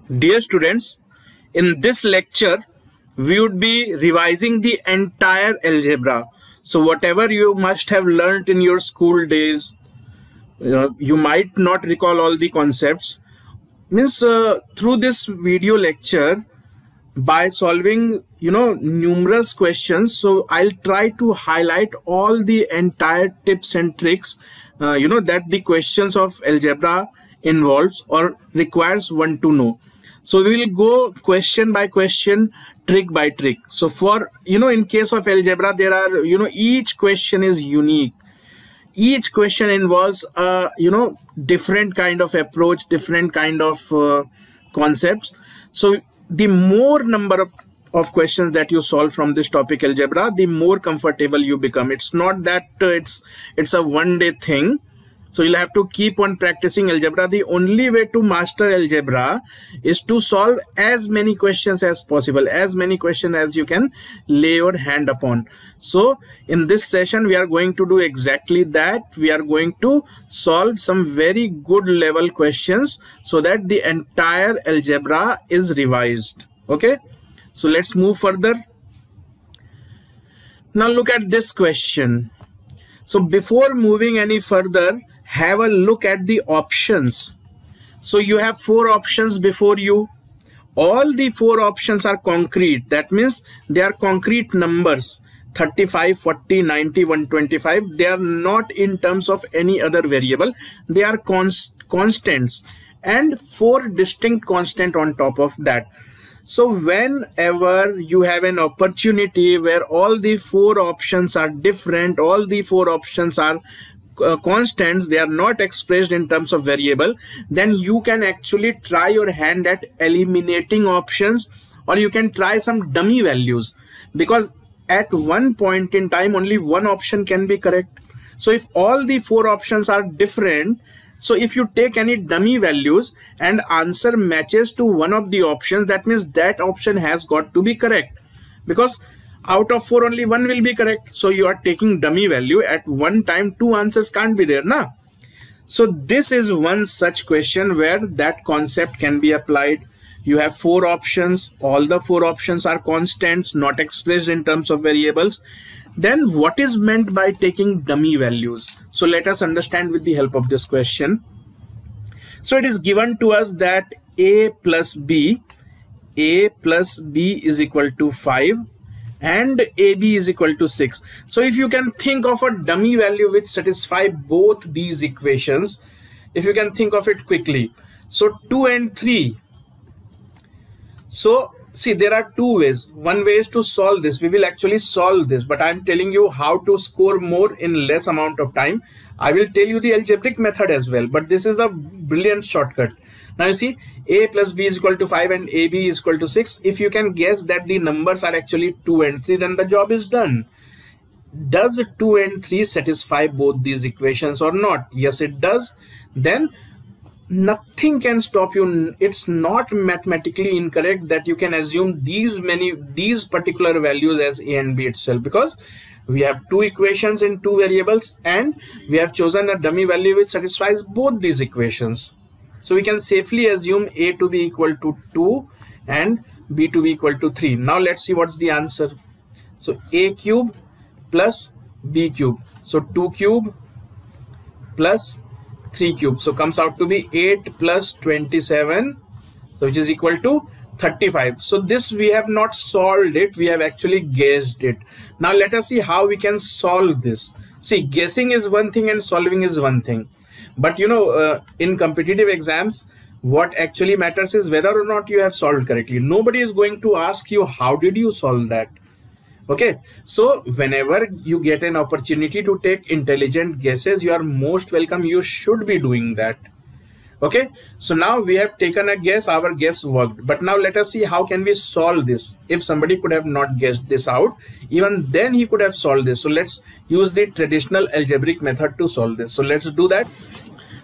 Dear students, in this lecture, we would be revising the entire algebra. So whatever you must have learnt in your school days, you might not recall all the concepts. Through this video lecture, by solving numerous questions, so I'll try to highlight all the entire tips and tricks that the questions of algebra involves or requires one to know. So we will go question by question, trick by trick. So for in case of algebra, there are each question is unique. Each question involves a different kind of approach, different kind of concepts. So the more number of questions that you solve from this topic algebra, the more comfortable you become. It's not that it's a one-day thing. So you'll have to keep on practicing algebra. The only way to master algebra is to solve as many questions as possible, as many questions as you can lay your hand upon. So in this session, we are going to do exactly that. We are going to solve some very good level questions so that the entire algebra is revised. Okay, so let's move further. Now look at this question. So before moving any further, have a look at the options. So you have 4 options before you. All the 4 options are concrete. That means they are concrete numbers: 35, 40, 90, 125. They are not in terms of any other variable. They are constants, and 4 distinct constants on top of that. So whenever you have an opportunity where all the 4 options are different, all the 4 options are constants, they are not expressed in terms of variable, then you can actually try your hand at eliminating options, or you can try some dummy values, because at one point in time only one option can be correct. So if all the 4 options are different, so if you take any dummy values and answer matches to one of the options, that means that option has got to be correct, because out of 4 only 1 will be correct. So you are taking dummy value. At one time 2 answers can't be there, na? So this is one such question where that concept can be applied. You have 4 options. All the 4 options are constants, not expressed in terms of variables. Then what is meant by taking dummy values? So let us understand with the help of this question. So it is given to us that a plus b is equal to 5 and AB is equal to 6. So if you can think of a dummy value which satisfies both these equations, if you can think of it quickly. So 2 and 3. So see, there are 2 ways. One way is to solve this. We will actually solve this, but I am telling you how to score more in less amount of time. I will tell you the algebraic method as well, but this is the brilliant shortcut. Now you see, a plus b is equal to 5 and ab is equal to 6. If you can guess that the numbers are actually 2 and 3, then the job is done. Does 2 and 3 satisfy both these equations or not? Yes, it does. Then nothing can stop you. It's not mathematically incorrect that you can assume these particular values as a and b itself, because we have 2 equations in 2 variables and we have chosen a dummy value which satisfies both these equations. So we can safely assume a to be equal to 2 and b to be equal to 3. Now let's see what's the answer. So a cube plus b cube. So 2 cube plus 3 cube. So comes out to be 8 plus 27. So which is equal to 35. So this we have not solved it. We have actually guessed it. Now let us see how we can solve this. See, guessing is one thing and solving is one thing. But in competitive exams, what actually matters is whether or not you have solved correctly. Nobody is going to ask you how did you solve that. Okay, so whenever you get an opportunity to take intelligent guesses, you are most welcome. You should be doing that. Okay, so now we have taken a guess, our guess worked. But now let us see how can we solve this. If somebody could have not guessed this out, even then he could have solved this. So let's use the traditional algebraic method to solve this. So let's do that.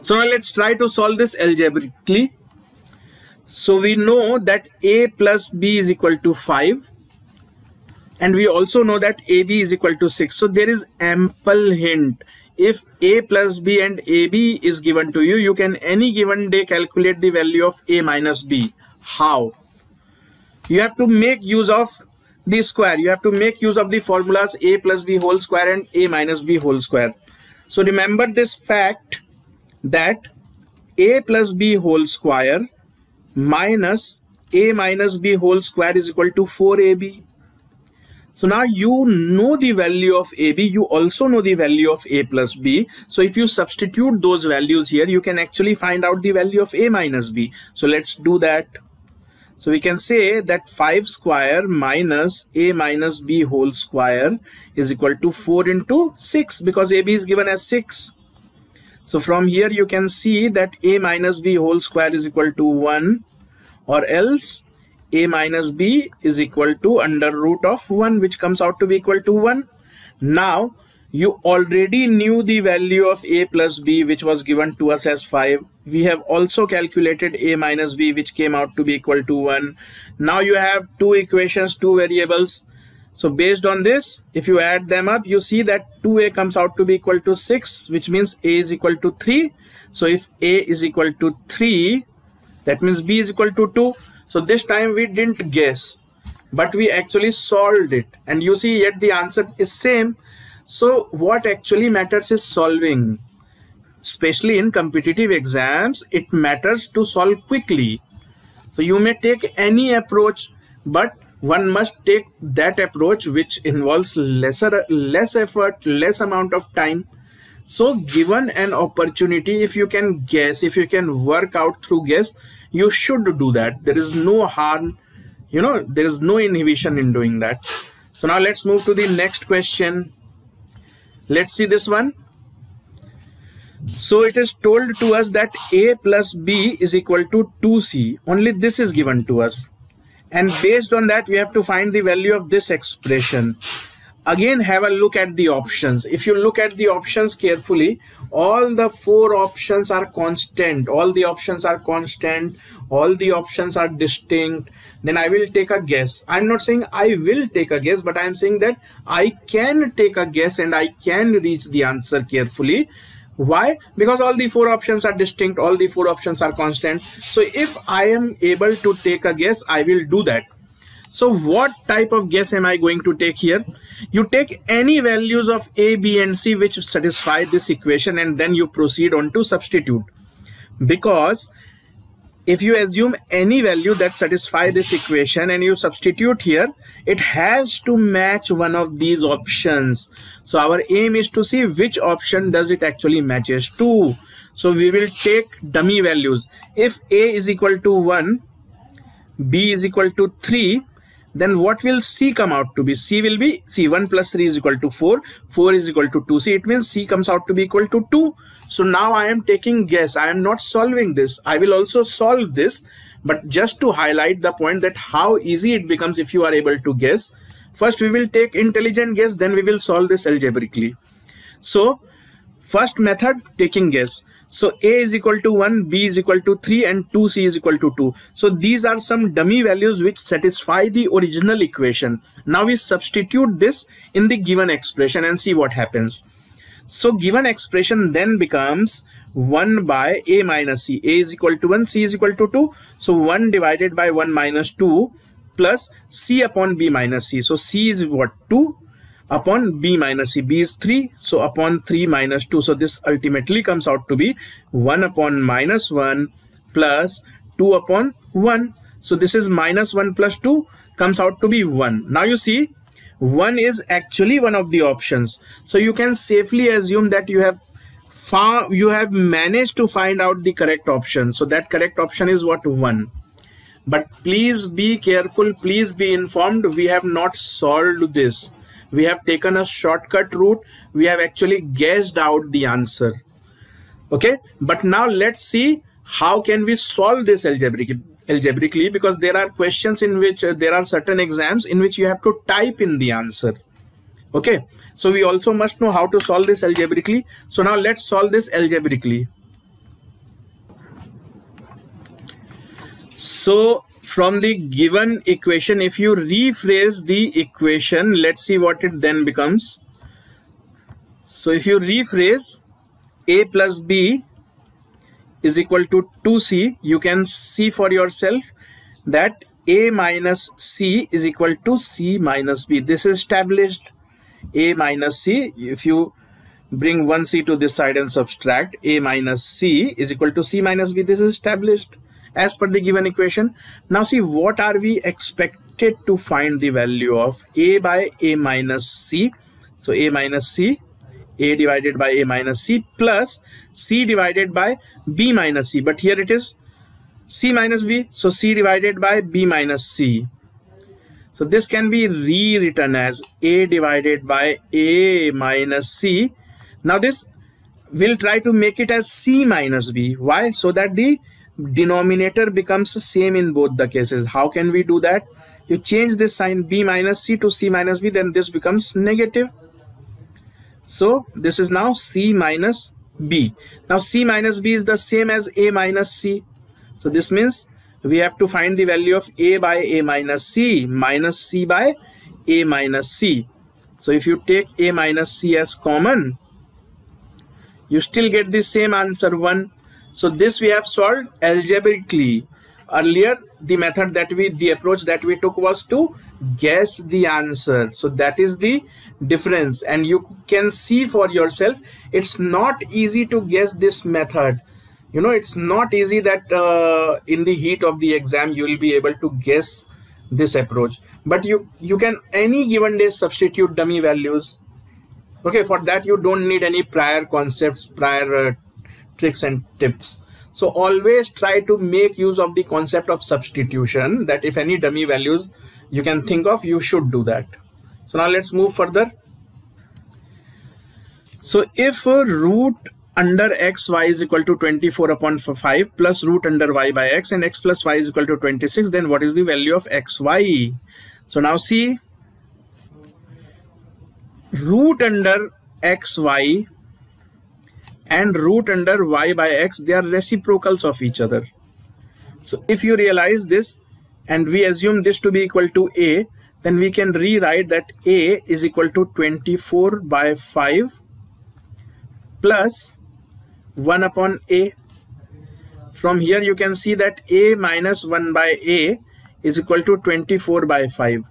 So now let's try to solve this algebraically. So we know that a plus b is equal to 5. And we also know that AB is equal to 6. So there is ample hint. If A plus B and AB is given to you, you can any given day calculate the value of A minus B. How? You have to make use of the square. You have to make use of the formulas a plus b whole square and a minus b whole square. So remember this fact that a plus b whole square minus a minus b whole square is equal to 4ab. So now you know the value of ab, you also know the value of a plus b. So if you substitute those values here, you can actually find out the value of a minus b. So let's do that. So we can say that 5 square minus a minus b whole square is equal to 4 into 6, because ab is given as 6. So from here you can see that a minus b whole square is equal to 1, or else a minus b is equal to under root of 1, which comes out to be equal to 1. Now you already knew the value of a plus b, which was given to us as 5. We have also calculated a minus b, which came out to be equal to 1. Now you have two equations, two variables. So based on this, if you add them up, you see that 2a comes out to be equal to 6, which means a is equal to 3. So if a is equal to 3, that means b is equal to 2. So this time we didn't guess, but we actually solved it. And you see yet the answer is same. So what actually matters is solving. Especially in competitive exams, it matters to solve quickly. So you may take any approach, but one must take that approach which involves less effort, less amount of time. So given an opportunity, if you can guess, if you can work out through guess, you should do that. There is no harm, there is no inhibition in doing that. So now let's move to the next question. Let's see this one. So it is told to us that a plus b is equal to 2c. Only this is given to us. And based on that, we have to find the value of this expression. Again, have a look at the options. If you look at the options carefully, all the 4 options are constant. All the options are constant. All the options are distinct. Then I will take a guess. I'm not saying I will take a guess, but I'm saying that I can take a guess and I can reach the answer carefully. Why? Because all the 4 options are distinct. All the 4 options are constant. So if I am able to take a guess, I will do that. So what type of guess am I going to take here? You take any values of a, b and c which satisfy this equation, and then you proceed on to substitute. Because if you assume any value that satisfy this equation and you substitute here, it has to match one of these options. So our aim is to see which option does it actually matches to. So we will take dummy values. If a is equal to 1, b is equal to 3, then what will c come out to be? C will be c. 1 plus 3 is equal to 4. 4 is equal to 2c. It means c comes out to be equal to 2. So now I am taking guess. I am not solving this. I will also solve this, but just to highlight the point that how easy it becomes if you are able to guess. First we will take intelligent guess, then we will solve this algebraically. So first method, taking guess. So a is equal to 1, b is equal to 3 and 2c is equal to 2. So these are some dummy values which satisfy the original equation. Now we substitute this in the given expression and see what happens. So given expression then becomes 1 by a minus c. A is equal to 1, c is equal to 2. So 1 divided by 1 minus 2 plus c upon b minus c. So c is what? 2 upon b minus c. B is 3. So upon 3 minus 2. So this ultimately comes out to be 1 upon minus 1 plus 2 upon 1. So this is minus 1 plus 2 comes out to be 1. Now you see 1 is actually one of the options. So you can safely assume that you have managed to find out the correct option. So that correct option is what? 1. But please be careful. Please be informed. We have not solved this. We have taken a shortcut route. We have actually guessed out the answer. Okay. But now let's see how can we solve this algebraically, because there are questions in which there are certain exams in which you have to type in the answer. Okay. So we also must know how to solve this algebraically. So now let's solve this algebraically. So from the given equation, if you rephrase the equation, let's see what it then becomes. So if you rephrase a plus b is equal to 2c, you can see for yourself that A minus C is equal to C minus B. This is established. A minus C, if you bring one C to this side and subtract, A minus C is equal to C minus B. This is established as per the given equation. Now see, what are we expected to find the value of? A by A minus C. So A minus C, A divided by A minus C plus C divided by B minus C. But here it is C minus B. So C divided by B minus C. So this can be rewritten as A divided by A minus C. Now this we'll try to make it as C minus B. Why? So that the denominator becomes the same in both the cases. How can we do that? You change this sign B minus C to C minus B, then this becomes negative. So this is now C minus B. Now C minus B is the same as A minus C. So this means we have to find the value of A by A minus C by A minus C. So if you take A minus C as common, you still get the same answer 1. So this we have solved algebraically. Earlier the approach that we took was to guess the answer. So that is the difference, and you can see for yourself it's not easy to guess this method. You know, it's not easy that in the heat of the exam you will be able to guess this approach, but you can any given day substitute dummy values. Okay, for that you don't need any prior concepts, prior tricks and tips. So always try to make use of the concept of substitution, that if any dummy values you can think of, you should do that. So now let's move further. So if root under xy is equal to 24 upon 5 plus root under y by x and x plus y is equal to 26, then what is the value of xy? So now see, root under xy and root under y by x, they are reciprocals of each other. So if you realize this and we assume this to be equal to a, then we can rewrite that a is equal to 24 by 5 plus 1 upon a. From here you can see that a minus 1 by a is equal to 24 by 5.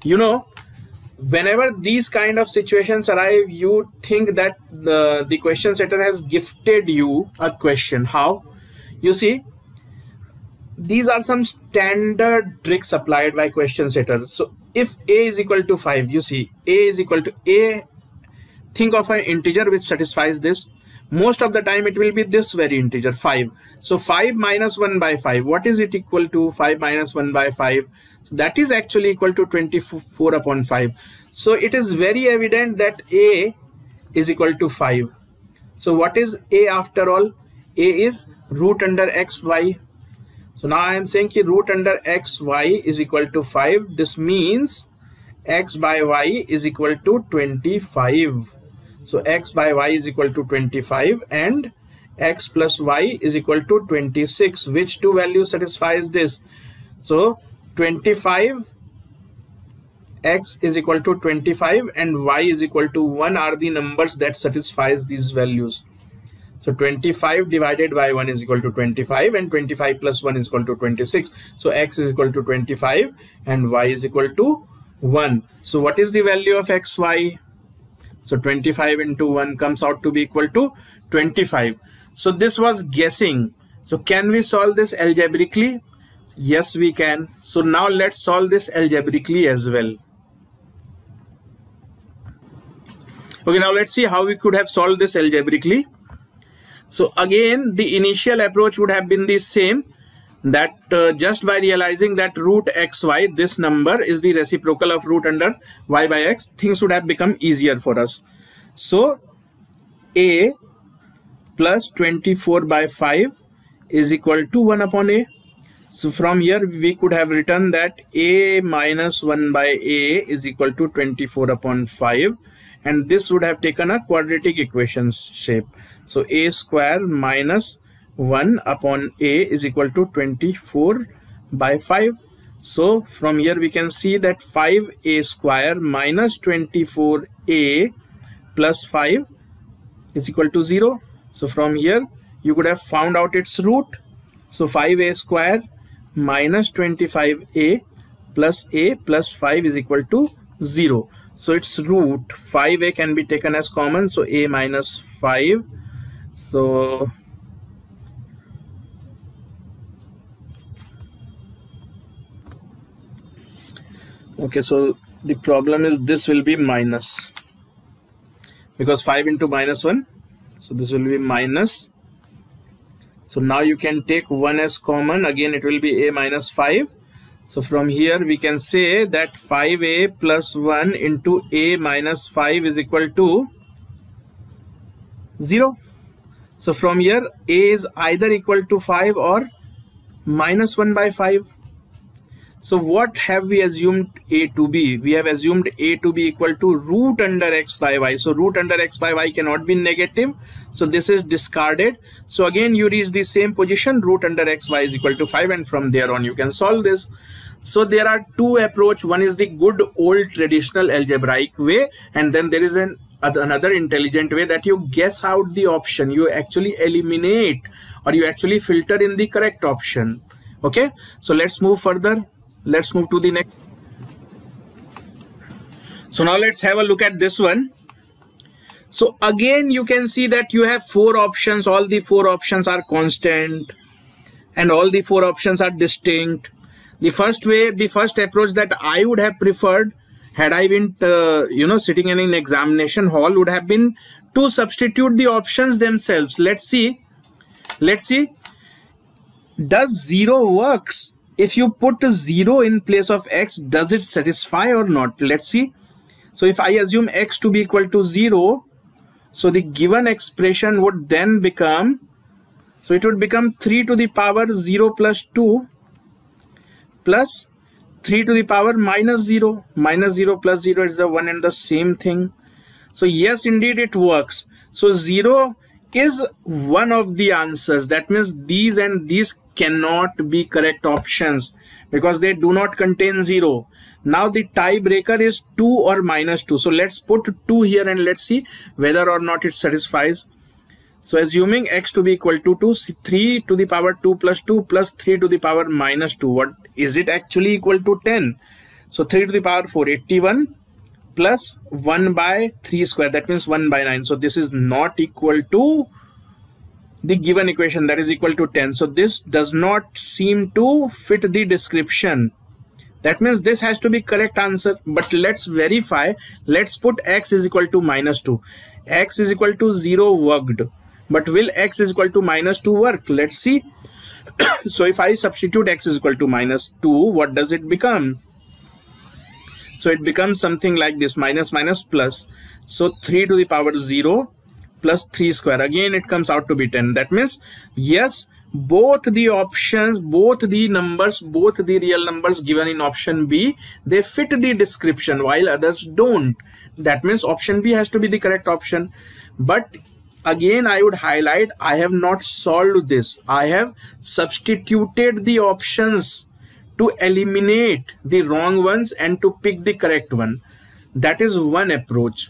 You know, whenever these kind of situations arrive, you think that the question setter has gifted you a question. How? You see, these are some standard tricks applied by question setter. So if a is equal to 5, you see a is equal to a, think of an integer which satisfies this. Most of the time it will be this very integer 5. So 5 minus 1 by 5, what is it equal to? 5 minus 1 by 5, so that is actually equal to 24 upon 5. So it is very evident that a is equal to 5. So what is a after all? A is root under xy. So now I am saying ki root under xy is equal to 5. This means x by y is equal to 25. So x by y is equal to 25 and x plus y is equal to 26. Which two values satisfies this? So 25, x is equal to 25 and y is equal to 1 are the numbers that satisfies these values. So 25 divided by 1 is equal to 25 and 25 plus 1 is equal to 26. So x is equal to 25 and y is equal to 1. So what is the value of xy? So 25 into 1 comes out to be equal to 25. So this was guessing. So can we solve this algebraically? Yes, we can. So now let's solve this algebraically as well. Okay, now let's see how we could have solved this algebraically. So again, the initial approach would have been the same, that just by realizing that root xy, this number is the reciprocal of root under y by x, things would have become easier for us. So a plus 24 by 5 is equal to 1 upon a. So from here we could have written that a minus 1 by a is equal to 24 upon 5, and this would have taken a quadratic equation shape. So a square minus 1 upon a is equal to 24 by 5. So from here we can see that 5a square minus 24a plus 5 is equal to 0. So from here you could have found out its root. So 5a square minus 25a plus 5 is equal to 0. So its root 5a can be taken as common, so a minus 5. So okay, so the problem is this will be minus, because 5 into minus 1, so this will be minus. So now you can take 1 as common, again it will be a minus 5. So from here we can say that 5a plus 1 into a minus 5 is equal to 0. So from here a is either equal to 5 or minus 1 by 5. So what have we assumed a to be? We have assumed a to be equal to root under x by y. So root under x by y cannot be negative, so this is discarded. So again you reach the same position, root under x y is equal to 5, and from there on you can solve this. So there are two approaches. One is the good old traditional algebraic way, and then there is another intelligent way that you guess out the option, you actually eliminate or you actually filter in the correct option. Okay, so let's move further. Let's move to the next. So now let's have a look at this one. So again you can see that you have 4 options. All the 4 options are constant and all the 4 options are distinct. The first way, the first approach that I would have preferred had I been sitting in an examination hall would have been to substitute the options themselves. Let's see. Does 0 works? If you put 0 in place of x, does it satisfy or not? Let's see. So if I assume x to be equal to 0, so the given expression would then become, so it would become 3 to the power 0 plus 2 plus 3 to the power minus 0. Minus 0 plus 0 is the one and the same thing. So yes, indeed it works. So 0 is one of the answers. That means these and these cannot be correct options because they do not contain 0. Now the tiebreaker is 2 or minus 2. So let's put 2 here and let's see whether or not it satisfies. So assuming x to be equal to 2, 3 to the power 2 plus 2 plus 3 to the power minus 2. What is it actually equal to? 10. So 3 to the power 4, 81 plus 1 by 3 square, that means 1 by 9. So this is not equal to the given equation, that is equal to 10. So this does not seem to fit the description. That means this has to be correct answer. But let's verify. Let's put x is equal to minus 2. X is equal to 0 worked. But will x is equal to minus 2 work? Let's see. So if I substitute x is equal to minus 2, what does it become? So it becomes something like this, minus minus plus. So 3 to the power 0 plus 3 square. Again it comes out to be 10. That means yes, both the options, both the numbers, both the real numbers given in option B, they fit the description while others don't. That means option B has to be the correct option. But again I would highlight, I have not solved this. I have substituted the options to eliminate the wrong ones and to pick the correct one. That is one approach.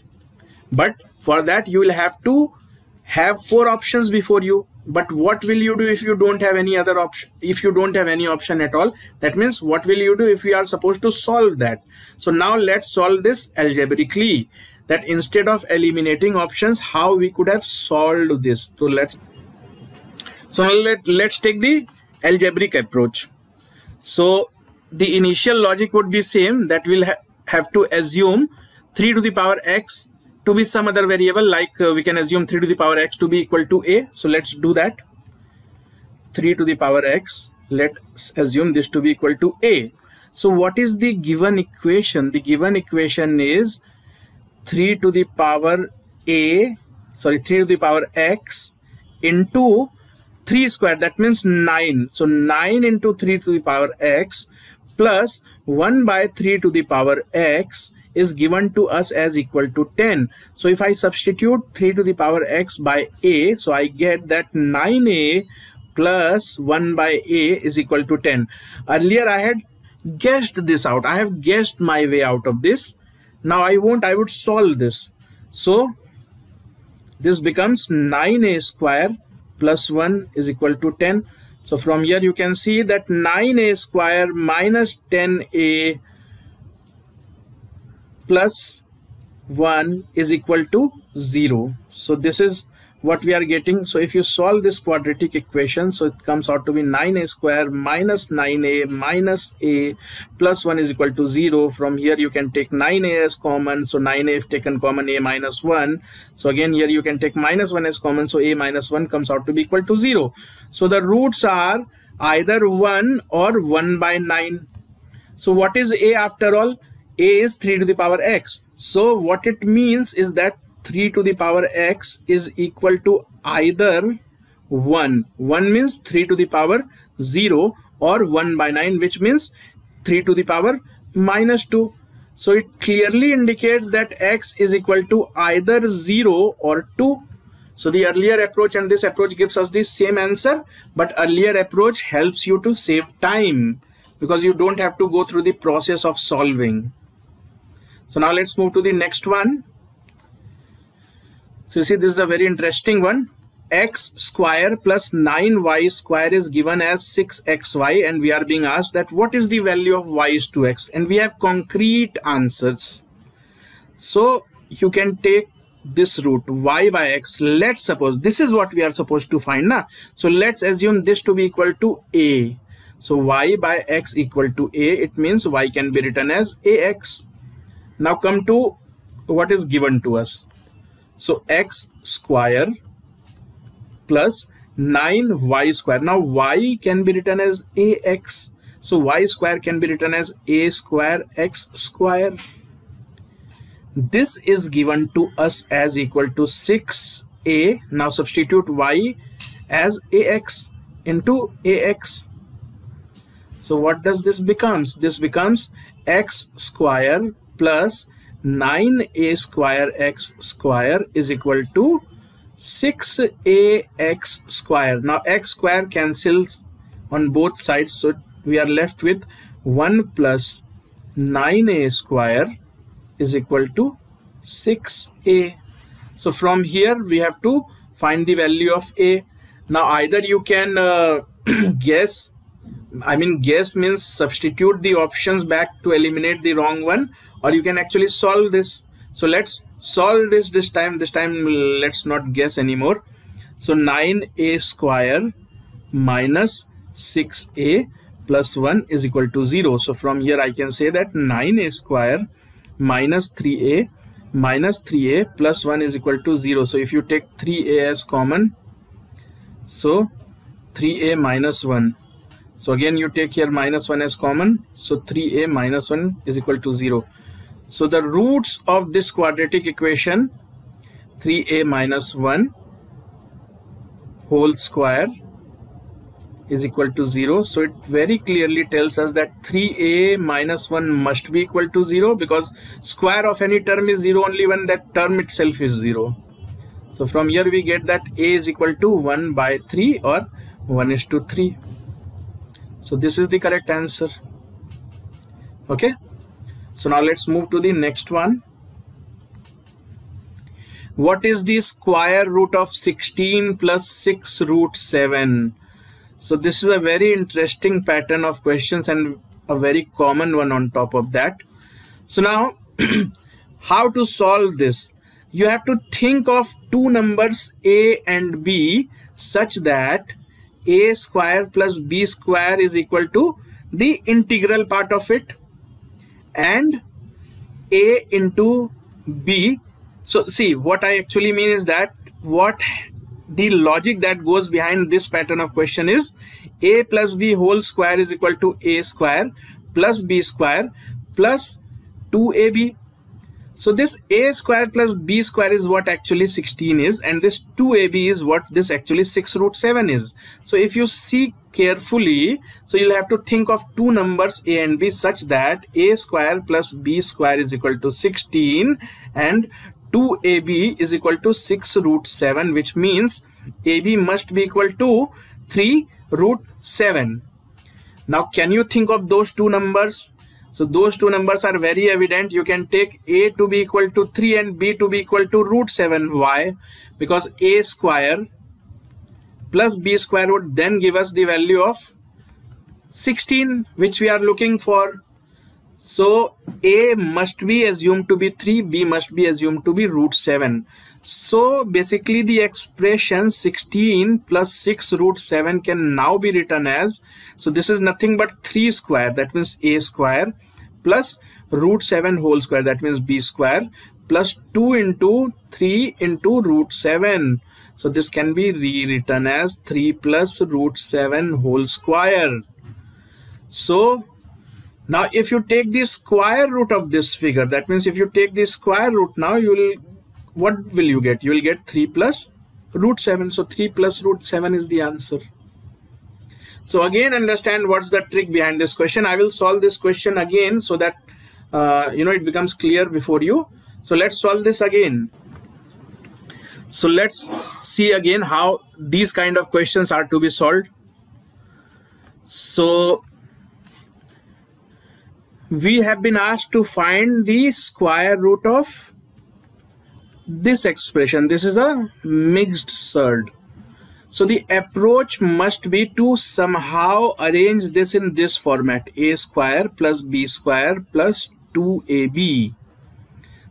But for that you will have to have 4 options before you. But what will you do if you don't have any other option? If you don't have any option at all, that means what will you do if you are supposed to solve that? So now let's solve this algebraically, that instead of eliminating options, how we could have solved this. So let's take the algebraic approach. So the initial logic would be same, that we'll have to assume 3 to the power x to be some other variable, like we can assume 3 to the power x to be equal to a. So let's do that. 3 to the power x, let's assume this to be equal to a. So what is the given equation? The given equation is 3 to the power a, sorry, 3 to the power x into 3 square, that means 9. So 9 into 3 to the power x plus 1 by 3 to the power x is given to us as equal to 10. So if I substitute 3 to the power x by a, so I get that 9a plus 1 by a is equal to 10. Earlier I had guessed this out. I have guessed my way out of this. Now I would solve this. So this becomes 9a square plus 1 is equal to 10. So from here you can see that 9a square minus 10a plus 1 is equal to 0. So this is what we are getting. So if you solve this quadratic equation, so it comes out to be 9a square minus 9a minus a plus 1 is equal to 0. From here you can take 9a as common, so 9a if taken common, a minus 1. So again here you can take minus 1 as common, so a minus 1 comes out to be equal to 0. So the roots are either 1 or 1 by 9. So what is a after all? A is 3 to the power x. So what it means is that 3 to the power x is equal to either 1. 1 means 3 to the power 0 or 1 by 9, which means 3 to the power minus 2. So it clearly indicates that x is equal to either 0 or 2. So the earlier approach and this approach gives us the same answer, but earlier approach helps you to save time because you don't have to go through the process of solving. So now let's move to the next one. So you see, this is a very interesting one. X square plus 9y square is given as 6xy, and we are being asked that what is the value of y is to x, and we have concrete answers. So you can take this root y by x. Let's suppose this is what we are supposed to find now. So let's assume this to be equal to a. So y by x equal to a, it means y can be written as ax. Now come to what is given to us. So x square plus 9y square. Now y can be written as ax. So y square can be written as a square x square. This is given to us as equal to 6a. Now substitute y as ax into ax. So what does this becomes? This becomes x square plus 9a square x square is equal to 6ax square. Now x square cancels on both sides, so we are left with 1 plus 9a square is equal to 6a. So from here we have to find the value of a. Now either you can guess, guess means substitute the options back to eliminate the wrong one, or you can actually solve this. So let's solve this time. This time let's not guess anymore. So 9a square minus 6a plus 1 is equal to 0. So from here I can say that 9a square minus 3a minus 3a plus 1 is equal to 0. So if you take 3a as common, so 3a minus 1. So again you take here minus 1 as common, so 3a minus 1 is equal to 0. So the roots of this quadratic equation, 3a minus 1 whole square is equal to 0. So it very clearly tells us that 3a minus 1 must be equal to 0, because square of any term is 0 only when that term itself is 0. So from here we get that a is equal to 1 by 3 or 1:3. So this is the correct answer. Okay. So now let's move to the next one. What is the square root of 16 plus 6 root 7? So this is a very interesting pattern of questions and a very common one on top of that. So now how to solve this? You have to think of two numbers a and b such that a square plus b square is equal to the integral part of it, and a into b. So see, what I actually mean is that what the logic that goes behind this pattern of question is a plus b whole square is equal to a square plus b square plus 2ab. So this a square plus b square is what actually 16 is, and this 2ab is what this actually 6 root 7 is. So if you see carefully, so you'll have to think of two numbers a and b such that a square plus b square is equal to 16 and 2ab is equal to 6 root 7, which means ab must be equal to 3 root 7. Now can you think of those two numbers? So those two numbers are very evident. You can take a to be equal to 3 and b to be equal to root 7. Why? Because a square plus b square would then give us the value of 16, which we are looking for. So a must be assumed to be 3, b must be assumed to be root 7. So basically the expression 16 plus 6 root 7 can now be written as, so this is nothing but 3 square, that means a square, plus root 7 whole square, that means b square, plus 2 into 3 into root 7. So this can be rewritten as 3 plus root 7 whole square. So now if you take the square root of this figure, that means if you take the square root, now you will, what will you get? You will get 3 plus root 7. So 3 plus root 7 is the answer. So again, understand what's the trick behind this question. I will solve this question again so that it becomes clear before you. So let's solve this again. So let's see again how these kind of questions are to be solved. So we have been asked to find the square root of this expression. This is a mixed surd. So the approach must be to somehow arrange this in this format: a square plus b square plus 2ab.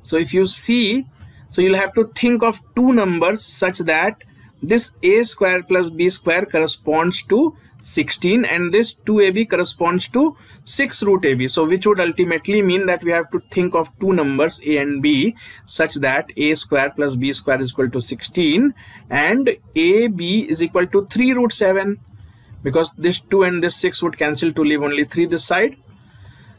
So if you see, so you'll have to think of two numbers such that this a square plus b square corresponds to 16 and this 2ab corresponds to 6 root ab. So which would ultimately mean that we have to think of two numbers a and b such that a square plus b square is equal to 16 and ab is equal to 3 root 7, because this 2 and this 6 would cancel to leave only 3 this side.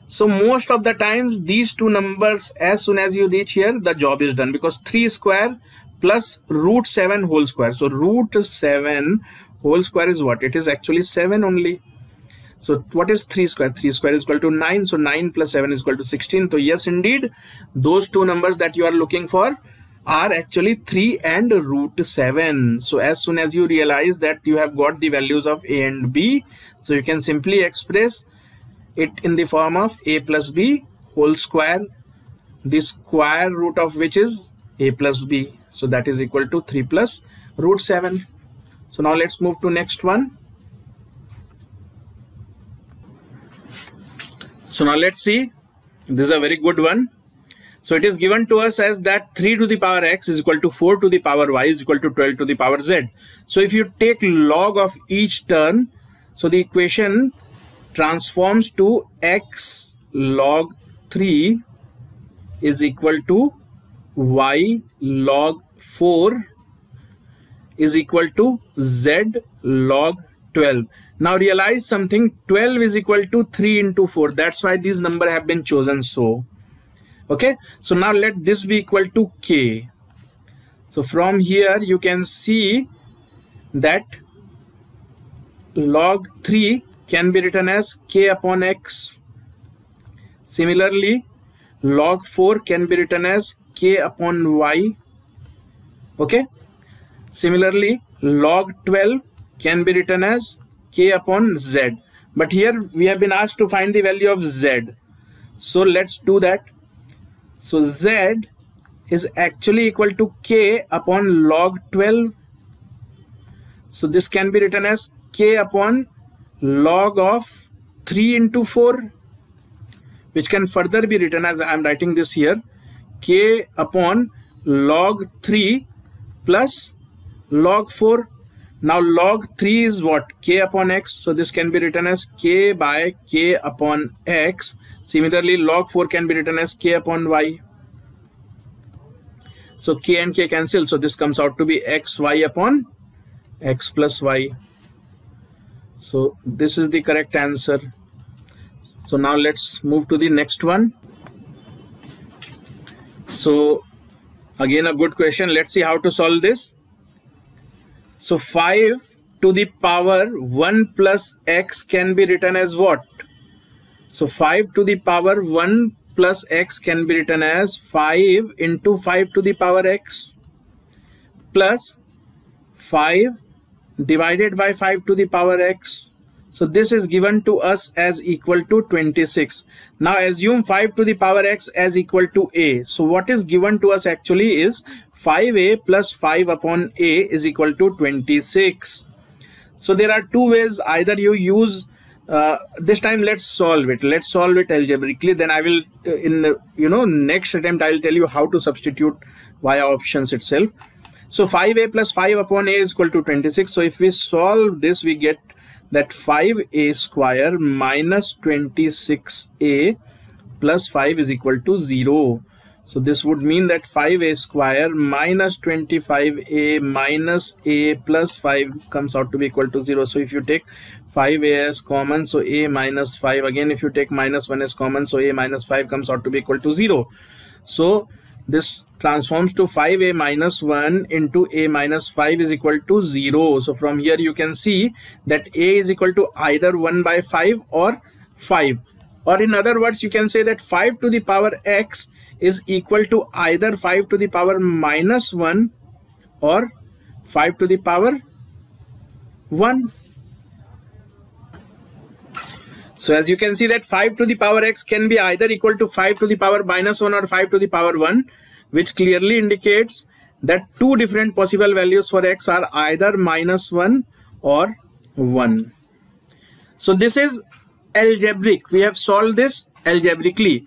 So most of the times these two numbers, as soon as you reach here, the job is done, because 3 square plus root 7 whole square. So root 7 whole square is what? It is actually 7 only. So what is 3 square? 3 square is equal to 9. So 9 plus 7 is equal to 16. So yes, indeed, those two numbers that you are looking for are actually 3 and root 7. So as soon as you realize that you have got the values of a and b, so you can simply express it in the form of a plus b whole square, the square root of which is a plus b. So that is equal to 3 plus root 7. So now let's move to next one. So now let's see, this is a very good one. So it is given to us as that 3 to the power x is equal to 4 to the power y is equal to 12 to the power z. So if you take log of each term, so the equation transforms to x log 3 is equal to y log 4 is equal to z log 12. Now realize something, 12 is equal to 3 into 4. That's why these numbers have been chosen so. Okay, so now let this be equal to k. So from here you can see that log 3 can be written as k upon x. Similarly, log 4 can be written as k upon y. Okay. Similarly, log 12 can be written as k upon z. But here we have been asked to find the value of z. So let's do that. So z is actually equal to k upon log 12. So this can be written as k upon log of 3 into 4, which can further be written as I am writing this here, k upon log 3 plus log 4. Now log 3 is what? K upon x. So this can be written as k by k upon x. Similarly, log 4 can be written as k upon y. So k and k cancel. So this comes out to be xy upon x plus y. So this is the correct answer. So now let's move to the next one. So again a good question. Let's see how to solve this. So 5 to the power 1 plus x can be written as what? So 5 to the power 1 plus x can be written as 5 into 5 to the power x plus 5 divided by 5 to the power x. So this is given to us as equal to 26. Now assume 5 to the power x as equal to a. So what is given to us actually is 5a plus 5 upon a is equal to 26. So there are two ways. Either you use this time let's solve it algebraically, then I will in next attempt I'll tell you how to substitute via options itself. So 5a plus 5 upon a is equal to 26. So if we solve this, we get that 5a square minus 26a plus 5 is equal to 0. So this would mean that 5a square minus 25a minus a plus 5 comes out to be equal to 0. So if you take 5a as common, so a minus 5, again if you take minus 1 as common, so a minus 5 comes out to be equal to 0. So this transforms to 5a minus 1 into a minus 5 is equal to 0. So from here you can see that a is equal to either 1 by 5 or 5. Or in other words, you can say that 5 to the power x is equal to either 5 to the power minus 1 or 5 to the power 1. So as you can see that 5 to the power x can be either equal to 5 to the power minus 1 or 5 to the power 1, which clearly indicates that two different possible values for x are either minus 1 or 1. So this is algebraic. We have solved this algebraically.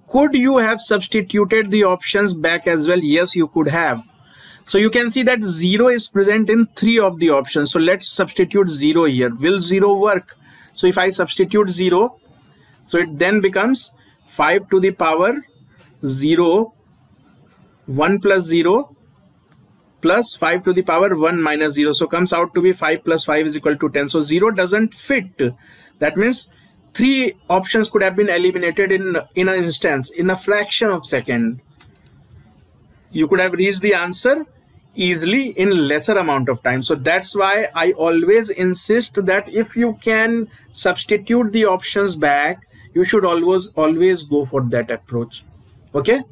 Could you have substituted the options back as well? Yes, you could have. So you can see that 0 is present in 3 of the options. So let's substitute 0 here. Will 0 work? So if I substitute 0, so it then becomes 5 to the power 0, 1 plus 0 plus 5 to the power 1 minus 0. So comes out to be 5 plus 5 is equal to 10. So 0 doesn't fit. That means 3 options could have been eliminated in an instance, in a fraction of a second. You could have reached the answer easily in lesser amount of time. So that's why I always insist that if you can substitute the options back, you should always go for that approach. Okay.